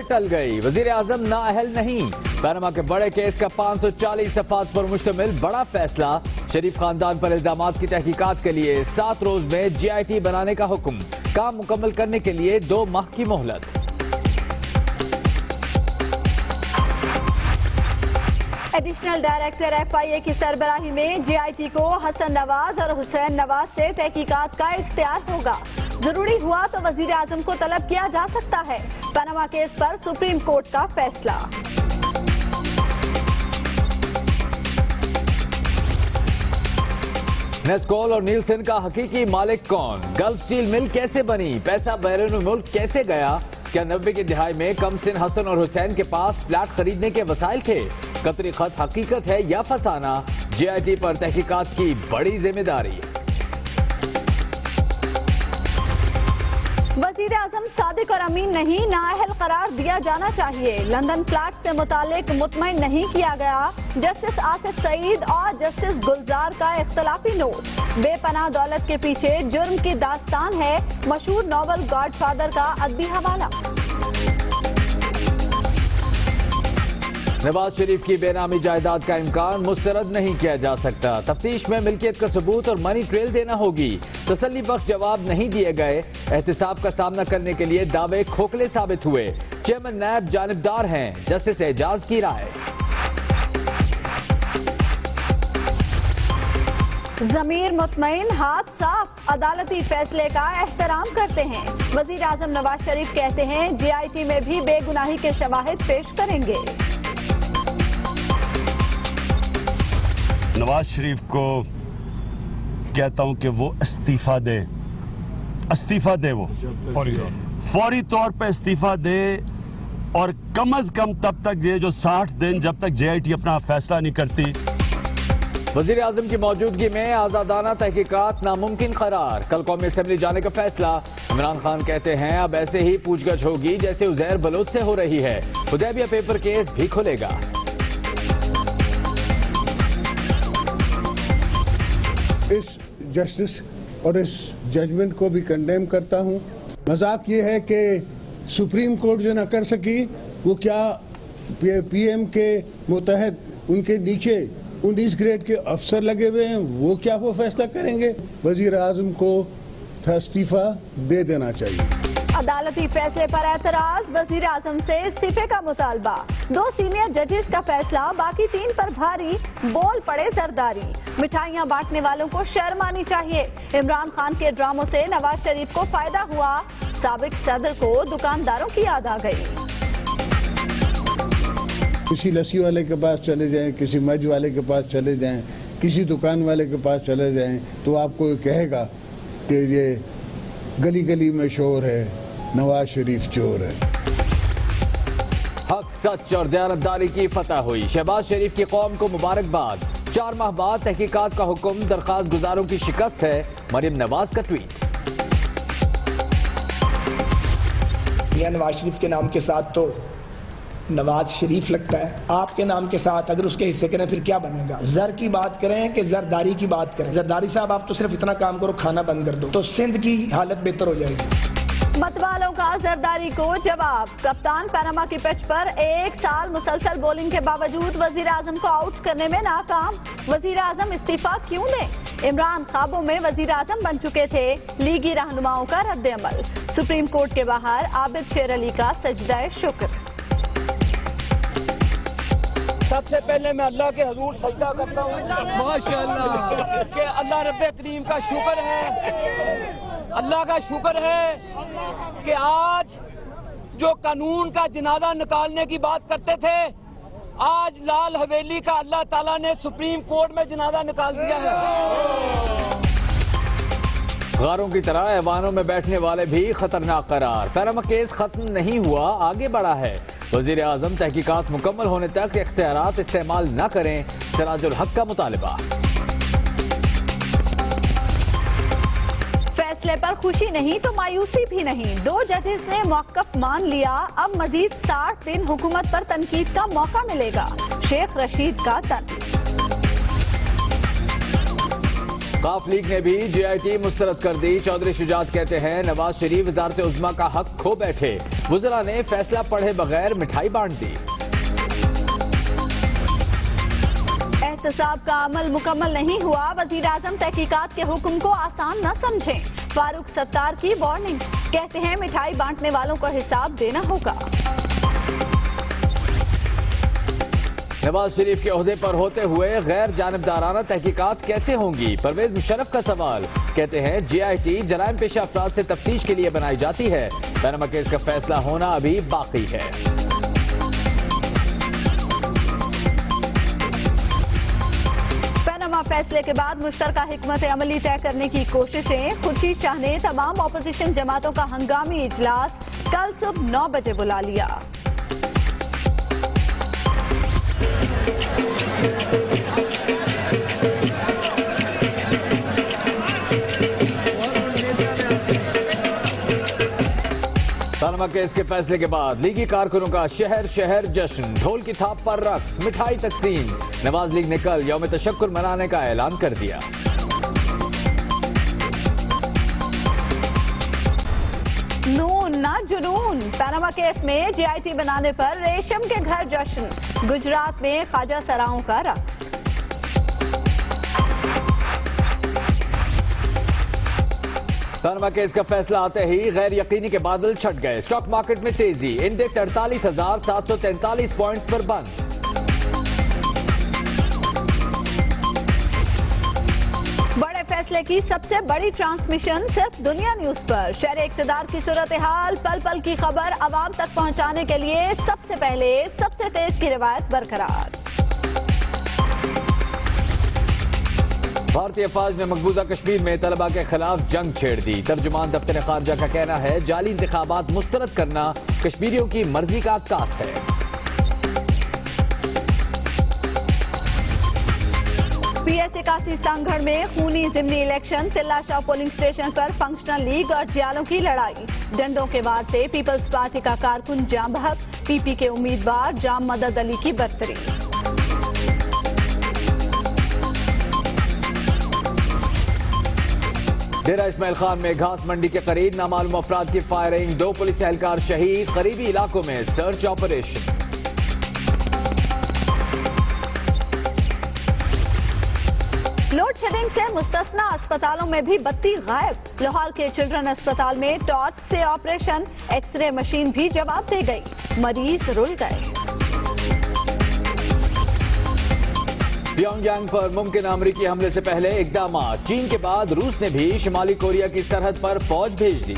टल गई। वजीर आजम नाअहल नहीं। पनामा के बड़े केस का 540 सफ़हात पर मुश्तमिल बड़ा फैसला। शरीफ खानदान पर इल्जामात की तहकीकात के लिए 7 रोज में GIT बनाने का हुक्म। काम मुकम्मल करने के लिए 2 माह की मोहलत। एडिशनल डायरेक्टर FIA की सरबराही में GIT को हसन नवाज और हुसैन नवाज से तहकीकात का इख्तियार होगा। जरूरी हुआ तो वजीर आजम को तलब किया जा सकता है। पनामा केस पर सुप्रीम कोर्ट का फैसला। नेस्कोल और नीलसन का हकीकी मालिक कौन? गल्फ स्टील मिल कैसे बनी? पैसा बैरून मुल्क कैसे गया? क्या 90 की दिहाई में कमसिन हसन और हुसैन के पास प्लाट खरीदने के वसाइल थे? कतरी खत हकीकत है या फसाना? GIT पर तहकीकात की बड़ी जिम्मेदारी। वजीर आजम सादिक और अमीन नहीं, नाअहल करार दिया जाना चाहिए। लंदन फ्लैट से मुतालिक मुतमईन नहीं किया गया। जस्टिस आसिफ सईद और जस्टिस गुलजार का इख्तलाफी नोट। बेपनाह दौलत के पीछे जुर्म की दास्तान है। मशहूर नॉवल गॉडफादर का अदबी हवाला। नवाज शरीफ की बेनामी जायदाद का इम्कान मुस्तरद नहीं किया जा सकता। तफ्तीश में मिल्कियत का सबूत और मनी ट्रेल देना होगी। तसल्ली बख्श जवाब नहीं दिए गए। एहतिसाब का सामना करने के लिए दावे खोखले साबित हुए। चेयरमैन नैब जानिबदार हैं। जस्टिस एजाज की राय। ज़मीर मुतमईन, हाथ साफ, अदालती फैसले का एहतराम करते हैं। वजीर आजम नवाज शरीफ कहते हैं GIT में भी बेगुनाही के शवाहिद पेश करेंगे। नवाज शरीफ को कहता हूं कि वो इस्तीफा दे, वो फौरी तौर पे इस्तीफा दे। और कम अज कम तब तक ये जो 60 दिन जब तक GIT अपना फैसला नहीं करती। वजीर आजम की मौजूदगी में आजादाना तहकीकात नामुमकिन करार। कल कौमी असेंबली जाने का फैसला। इमरान खान कहते हैं अब ऐसे ही पूछगछ होगी जैसे उजैर बलोच से हो रही है। हुदैबिया पेपर केस भी खुलेगा। इस जस्टिस और इस जजमेंट को भी कंडेम करता हूं। मजाक ये है कि सुप्रीम कोर्ट जो न कर सकी, वो क्या PM के मुतहद उनके नीचे 19 ग्रेड के अफसर लगे हुए हैं, वो क्या वो फैसला करेंगे? वजीर आजम को इस्तीफा दे देना चाहिए। अदालती फैसले पर एतराज। वजीर आजम से इस्तीफे का मुतालबा। 2 सीनियर जजेस का फैसला, बाकी 3 पर भारी। बोल पड़े जरदारी। मिठाइयां बांटने वालों को शर्म आनी चाहिए। इमरान खान के ड्रामों से नवाज शरीफ को फायदा हुआ। साबिक सदर को दुकानदारों की याद आ गई। किसी लस्सी वाले के पास चले जाएं, किसी मज वाले के पास चले जाएं, किसी दुकान वाले के पास चले जाएं, तो आपको कहेगा कि ये गली गली में शोर है, नवाज शरीफ चोर है। हक, सच और दयानतदारी की फतह हुई। शहबाज शरीफ की कौम को मुबारकबाद। 4 माह बाद तहकीकात का हुक्म, दरखास्त गुजारों की शिकस्त है। मरियम नवाज का ट्वीट। मियां नवाज शरीफ के नाम के साथ तो नवाज शरीफ लगता है, आपके नाम के साथ अगर उसके हिस्से करें फिर क्या बनेगा? जर की बात करें कि जरदारी की बात करें? जरदारी साहब आप तो सिर्फ इतना काम करो, खाना बंद कर दो तो सिंध की हालत बेहतर हो जाएगी। मतवालों का जरदारी को जवाब। कप्तान पनामा की पिच पर 1 साल मुसलसल बॉलिंग के बावजूद वजीर आजम को आउट करने में नाकाम। वजीर आजम इस्तीफा क्यों दें? इमरान ख्वाबों में वजीर आजम बन चुके थे। लीगी रहनुमाओं का रद्द अमल। सुप्रीम कोर्ट के बाहर आबिद शेर अली का सजदा शुक्र। सबसे पहले मैं अल्लाह के हजूर सजदा करता हूँ माशाअल्लाह कि अल्लाह रब्बे करीम का शुक्र है, अल्लाह का शुक्र है कि आज जो कानून का जनाजा निकालने की बात करते थे, आज लाल हवेली का अल्लाह ताला ने सुप्रीम कोर्ट में जनाजा निकाल दिया है। गारों की तरह ऐवानों में बैठने वाले भी खतरनाक करार। पनामा केस खत्म नहीं हुआ, आगे बढ़ा है। वजीर आजम तहकीकात मुकम्मल होने तक इख्तियारात इस्तेमाल न करें। सिराजुल हक का मुतालिबा। फैसले पर खुशी नहीं तो मायूसी भी नहीं। 2 जजेस ने मौक़िफ़ मान लिया। अब मजीद 60 दिन हुकूमत पर तनकीद का मौका मिलेगा। शेख रशीद का तंज। काफ लीग ने भी JIT मुस्तरद कर दी। चौधरी शुजात कहते हैं नवाज शरीफ वजारत उज़्मा का हक खो बैठे। वज़रा ने फैसला पढ़े बगैर मिठाई बांट दी। एहतसाब का अमल मुकम्मल नहीं हुआ, वज़ीर आज़म तहकीकात के हुक्म को आसान न समझें। फारूक सत्तार की वार्निंग, कहते हैं मिठाई बांटने वालों को हिसाब देना होगा। नवाज शरीफ के ओहदे पर होते हुए गैर जानिबदाराना तहकीकात कैसे होंगी? परवेज मुशर्रफ का सवाल। कहते हैं JIT जराइम पेशा अफराद से तफ्तीश के लिए बनाई जाती है। पनामा केस का फैसला होना अभी बाकी है। पनामा फैसले के बाद मुश्तरका हिकमत अमली तय करने की कोशिशें। खुर्शीद शाह ने तमाम अपोजिशन जमातों का हंगामी इजलास कल सुबह 9 बजे बुला लिया। पनामा केस के फैसले के बाद लीगी कारकुनों का शहर शहर जश्न, ढोल की थाप पर रक्स, मिठाई तकसीम। नवाज लीग ने कल यौम तशक्कुर मनाने का ऐलान कर दिया। नून ना जुनून, पनामा केस में JIT बनाने पर रेशम के घर जश्न, गुजरात में ख्वाजा सराओं का रक्स। पनामा केस का फैसला आते ही गैर यकीनी के बादल छट गए। स्टॉक मार्केट में तेजी, इंडेक्स 48,743 पॉइंट्स पर बंद। बड़े फैसले की सबसे बड़ी ट्रांसमिशन सिर्फ दुनिया न्यूज पर। शहर इक्तदार की सूरत हाल, पल पल की खबर आवाम तक पहुंचाने के लिए सबसे पहले सबसे तेज की रिवायत बरकरार। भारतीय फौज ने मकबूजा कश्मीर में तलबा के खिलाफ जंग छेड़ दी। तर्जुमान दफ्तर खारजा का कहना है जाली इंतखाबात मुस्तरद करना कश्मीरियों की मर्जी का अक्कास है। PS 81 सांगढ़ में खूनी जिमनी इलेक्शन, तिल्ला शाह पोलिंग स्टेशन पर फंक्शनल लीग और जियालों की लड़ाई। डंडों के वार से पीपल्स पार्टी का कारकुन जाम बहक, PP के उम्मीदवार जाम मदद अली की बरतरी। डेरा इस्माइल खान में घास मंडी के करीब नामालूम अफराद की फायरिंग, 2 पुलिस एहलकार शहीद। करीबी इलाकों में सर्च ऑपरेशन। लोड शेडिंग से मुस्तस्ना अस्पतालों में भी बत्ती गायब। लोहाल के चिल्ड्रन अस्पताल में टॉर्च से ऑपरेशन, एक्सरे मशीन भी जवाब दे गई, मरीज रुल गए। प्योंगयांग पर मुमकिन अमरीकी हमले से पहले इकदाम। चीन के बाद रूस ने भी शिमाली कोरिया की सरहद पर फौज भेज दी।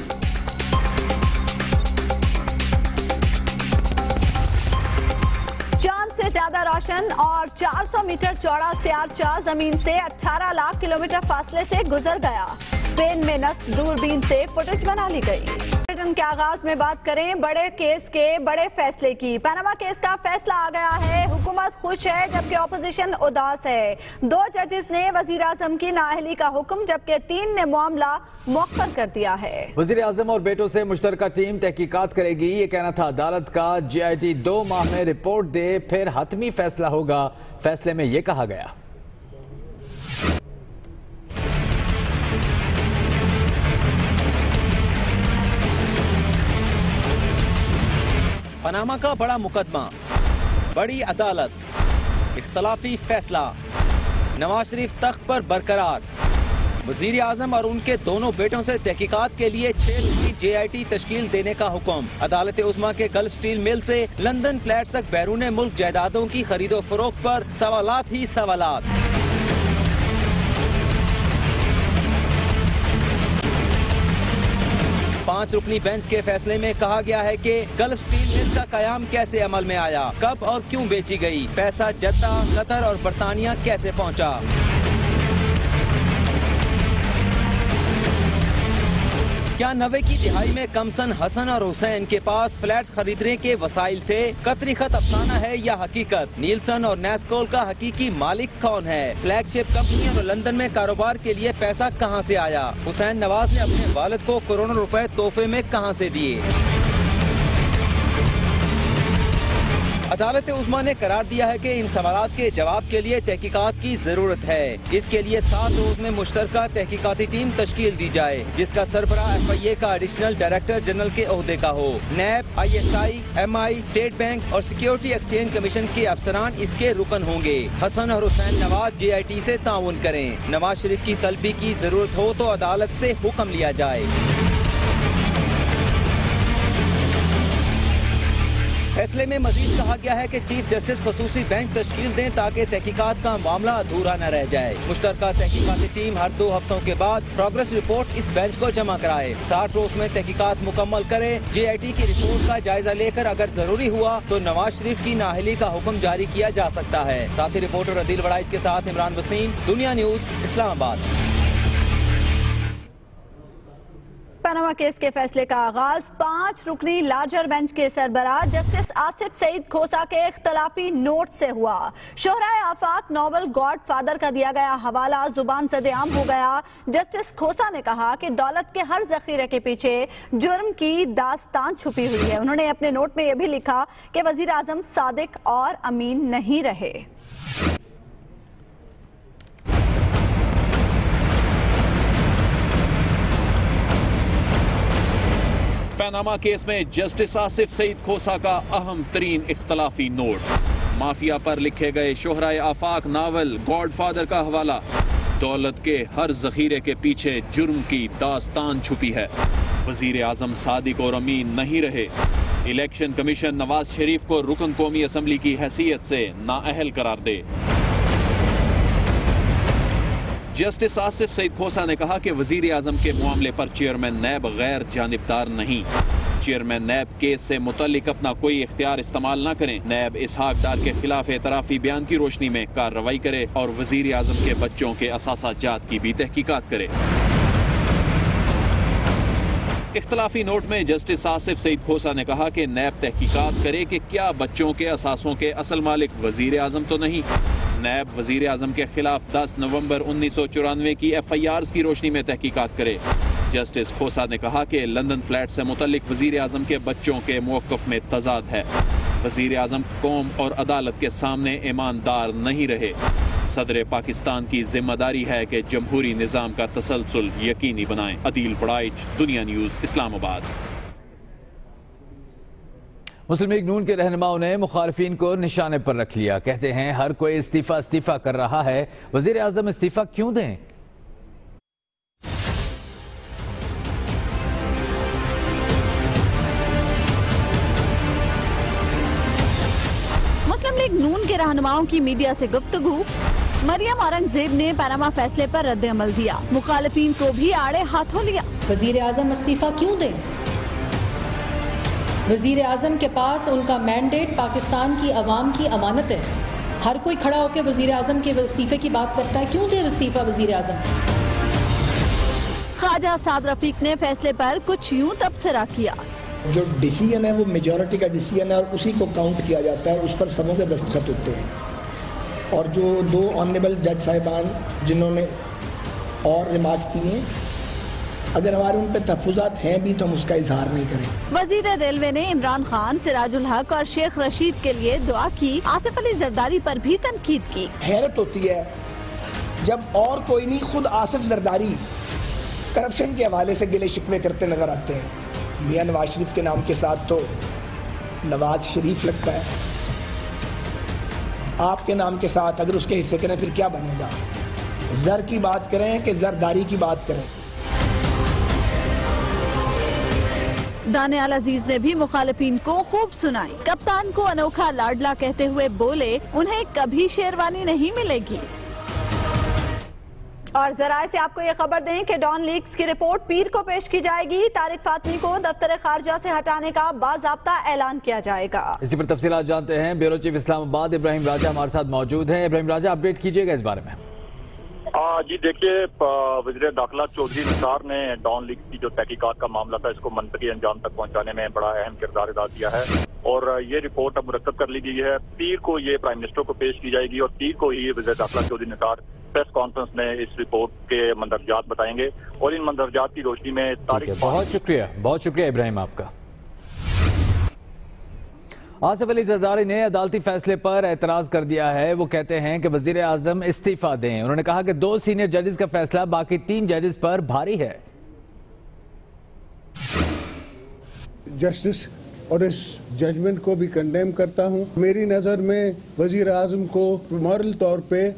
चांद से ज्यादा रोशन और 400 मीटर चौड़ा सियारचा जमीन से 18 लाख किलोमीटर फासले से गुजर गया। स्पेन में नस्ब दूरबीन से फुटेज बना ली गई। ब्रिटेन के आगाज में बात करें बड़े केस के बड़े फैसले की। पनामा केस का फैसला आ गया है, हुकूमत खुश है जबकि ऑपोजिशन उदास है। 2 जजेस ने वजीर आजम की नाअहली का हुक्म, जबकि 3 ने मामला मुअख्खर कर दिया है। वजीर आजम और बेटों से मुश्तरका टीम तहकीकात करेगी, ये कहना था अदालत का। JIT 2 माह में रिपोर्ट दे, फिर हतमी फैसला होगा। फैसले में ये कहा गया। पनामा का बड़ा मुकदमा, बड़ी अदालत, इख्तलाफी फैसला, नवाज शरीफ तख्त पर बरकरार। वजीर आजम और उनके दोनों बेटों से तहकीकात के लिए 6 रुकनी JIT तश्कील देने का हुक्म। अदालत उज़्मा के गल्फ स्टील मिल से लंदन फ्लैट्स तक बैरून मुल्क जायदादों की खरीदो फरोख्त पर सवालात ही सवालात। पांच रुकनी बेंच के फैसले में कहा गया है कि गल्फ स्टील मिल का कयाम कैसे अमल में आया, कब और क्यों बेची गई, पैसा जद्दा, कतर और बरतानिया कैसे पहुंचा। क्या 90 की दिहाई में कमसन हसन और हुसैन के पास फ्लैट्स खरीदने के वसाइल थे? कतरी खत अफसाना है या हकीकत? नीलसन और नेस्कोल का हकीकी मालिक कौन है? फ्लैगशिप कंपनियों और लंदन में कारोबार के लिए पैसा कहां से आया? हुसैन नवाज ने अपने वालिद को करोड़ों रुपए तोहफे में कहां से दिए? अदालत उज़्मा ने करार दिया है कि इन सवालात के जवाब के लिए तहकीकात की जरूरत है। इसके लिए 7 रोज में मुश्तरका तहकीकाती टीम तश्कील दी जाए, जिसका सरबराह FIA का एडिशनल डायरेक्टर जनरल के ओहदे का हो। NAB, ISI, MI, state bank और सिक्योरिटी एक्सचेंज कमीशन के अफसरान इसके रुकन होंगे। हसन और हुसैन नवाज JIT से ताउन करें। नवाज शरीफ की तलबी की जरूरत हो तो अदालत से हुक्म लिया जाए। फैसले में मजीद कहा गया है कि चीफ जस्टिस खसूसी बेंच तश्कील दें ताकि तहकीकात का मामला अधूरा न रह जाए। मुश्तरका तहकीकाती टीम हर 2 हफ्तों के बाद प्रोग्रेस रिपोर्ट इस बेंच को जमा कराए। 60 रोज में तहकीकात मुकम्मल करे। JIT की रिपोर्ट का जायजा लेकर अगर जरूरी हुआ तो नवाज शरीफ की नाअहली का हुक्म जारी किया जा सकता है। साथी रिपोर्टर अदील वड़ाइज के साथ इमरान वसीम, दुनिया न्यूज, इस्लामाबाद। पनामा केस के फैसले का आगाज 5 रुकनी लार्जर बेंच के सरबराह जस्टिस आसिफ सईद खोसा के इख्तलाफी नोट से हुआ। शोहराए आफाक नॉवल गॉड फादर का दिया गया हवाला जुबान सदेआम हो गया। जस्टिस खोसा ने कहा कि दौलत के हर जखीरे के पीछे जुर्म की दास्तान छुपी हुई है। उन्होंने अपने नोट में यह भी लिखा कि वजीर आजम सादिक और अमीन नहीं रहे। पनामा केस में जस्टिस आसिफ सईद खोसा का अहम तरीन इख्तलाफी नोट। माफिया पर लिखे गए शोहराए आफाक नावल गॉडफादर का हवाला। दौलत के हर जखीरे के पीछे जुर्म की दास्तान छुपी है। वजीर आजम सादिक और अमीन नहीं रहे। इलेक्शन कमीशन नवाज शरीफ को रुकन कौमी असम्बली की हैसियत से नाअहल करार दे। जस्टिस आसिफ सईद खोसा ने कहा कि वजीर आजम के मामले पर चेयरमैन नैब गैर जानिबदार नहीं। चेयरमैन नैब केस से मुतल्लिक अपना कोई इख्तियार इस्तेमाल न करें। नैब इसहाक डार के खिलाफ एतराफी बयान की रोशनी में कार्रवाई करे और वजीर आजम के बच्चों के असासा जात की भी तहकीकात करे। इख्तलाफी नोट में जस्टिस आसिफ सईद खोसा ने कहा कि नैब तहकीकात करे कि क्या बच्चों के असासों के असल मालिक वजीर आजम तो नहीं। नैब वजीर आजम के खिलाफ 10 नवंबर 1994 की FIRs की रोशनी में तहकीकात करे। जस्टिस खोसा ने कहा कि लंदन फ्लैट से मुतल्लिक वजीर आजम के बच्चों के मौक़िफ़ में तज़ाद है। वजीर आजम कौम और अदालत के सामने ईमानदार नहीं रहे। सदर पाकिस्तान की जिम्मेदारी है कि जमहूरी निज़ाम का तसलसल यकीनी बनाएं। अदील वड़ाइच, दुनिया न्यूज़, इस्लामाबाद। मुस्लिम लीग नून के रहनुमाओं ने मुखालिफिन को निशाने पर रख लिया। कहते हैं हर कोई इस्तीफा कर रहा है, वजीर आजम इस्तीफा क्यों दें। मुस्लिम लीग नून के रहनुमाओं की मीडिया से गुफ्तगू। मरियम औरंगजेब ने पनामा फैसले पर रद्द अमल दिया, मुखालिफिन को भी आड़े हाथों लिया। वजीर आजम इस्तीफा क्यों दें। वजीर आजम के पास उनका मैंडेट पाकिस्तान की अवाम की अमानत है। हर कोई खड़ा होकर वजीर आजम के इस्तीफे की बात करता है, क्यों दे इस्तीफा वजीर आजम। ख्वाजा साद रफीक ने फैसले पर कुछ यूं तबसरा किया। जो डिसीजन है वो मेजॉरिटी का डिसीजन है और उसी को काउंट किया जाता है, उस पर सबों के दस्तखत होते हैं। और जो 2 ऑनरेबल जज साहिबान जिन्होंने और रिमार्क्स दिए, अगर हमारे उन पे तहफ़्फ़ुज़ात हैं भी तो हम उसका इजहार नहीं करें। वजीर रेलवे ने इमरान खान, सिराजुल हक और शेख रशीद के लिए दुआ की। आसिफ अली जरदारी पर भी तनकीद की। हैरत होती है जब और कोई नहीं, खुद आसिफ जरदारी करप्शन के हवाले से गिले शिकवे करते नजर आते हैं। मियां नवाज शरीफ के नाम के साथ तो नवाज शरीफ लगता है, आपके नाम के साथ अगर उसके हिस्से करें फिर क्या बनेगा। जर की बात करें कि जरदारी की बात करें। दानियाल अजीज ने भी मुखालिफिन को खूब सुनाई। कप्तान को अनोखा लाडला कहते हुए बोले, उन्हें कभी शेरवानी नहीं मिलेगी। और जराए से आपको ये खबर दें कि डॉन लीक्स की रिपोर्ट पीर को पेश की जाएगी। तारिक फातमी को दफ्तर खारजा से हटाने का बाज़ाब्ता ऐलान किया जाएगा। इसी पर तफसीलात जानते हैं। ब्यूरो चीफ इस्लामाबाद इब्राहिम राजा हमारे साथ मौजूद हैं। इब्राहिम राजा, अपडेट कीजिएगा इस बारे में। जी देखिए, वज़ीर दाखिला चौधरी निसार ने डॉन लीग की जो तहकीकात का मामला था इसको मंतकी अंजाम तक पहुंचाने में बड़ा अहम किरदार अदा किया है और ये रिपोर्ट अब मुरतब कर ली गई है। पीर को ये प्राइम मिनिस्टर को पेश की जाएगी और पीर को ही वज़ीर दाखिला चौधरी निसार प्रेस कॉन्फ्रेंस में इस रिपोर्ट के मंदरजात बताएंगे और इन मंदरजात की रोशनी में तारीख। बहुत शुक्रिया इब्राहिम आपका। آصف علی زرداری نے عدالتی فیصلے پر اعتراض کر دیا ہے. وہ کہتے ہیں کہ وزیر اعظم استعفیٰ دیں. انہوں نے کہا کہ 2 سینئر ججز کا فیصلہ باقی 3 ججز پر بھاری ہے. جسٹس اور اس ججمنٹ کو بھی کنڈیم کرتا ہوں. میری نظر میں وزیر اعظم کو مورل طور پہ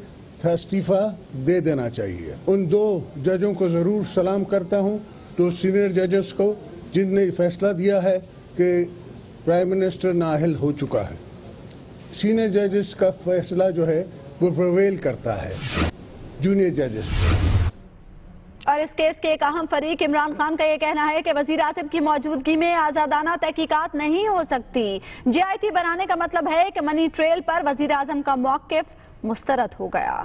استعفیٰ دے دینا چاہیے. ان 2 ججوں کو ضرور سلام کرتا ہوں, 2 سینئر ججز کو, جن نے فیصلہ دیا ہے کہ پرائم منسٹر نااہل ہو چکا ہے. سینئر ججز کا فیصلہ جو ہے وہ پرویل کرتا ہے جونیئر ججز. اور اس کیس کے ایک اہم فریق عمران خان کا یہ کہنا ہے کہ وزیر اعظم کی موجودگی میں آزادانہ تحقیقات نہیں ہو سکتی. جی آئی ٹی بنانے کا مطلب ہے کہ منی ٹریل پر وزیر اعظم کا موقف مسترد ہو گیا.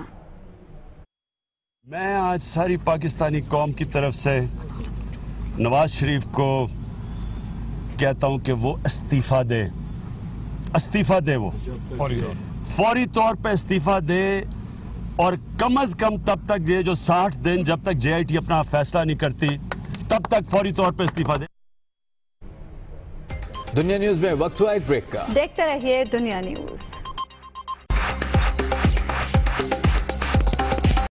میں آج ساری پاکستانی قوم کی طرف سے نواز شریف کو کہتا ہوں کہ وہ استعفیٰ دے وہ فوری طور پہ استعفیٰ دے, اور کم از کم تب تک یہ جو 60 دن جب تک جے آئی ٹی اپنا فیصلہ نہیں کرتی تب تک فوری طور پہ استعفیٰ دے. دنیا نیوز میں وقت ہوا ایک بریک کا. دیکھتے رہیے دنیا نیوز.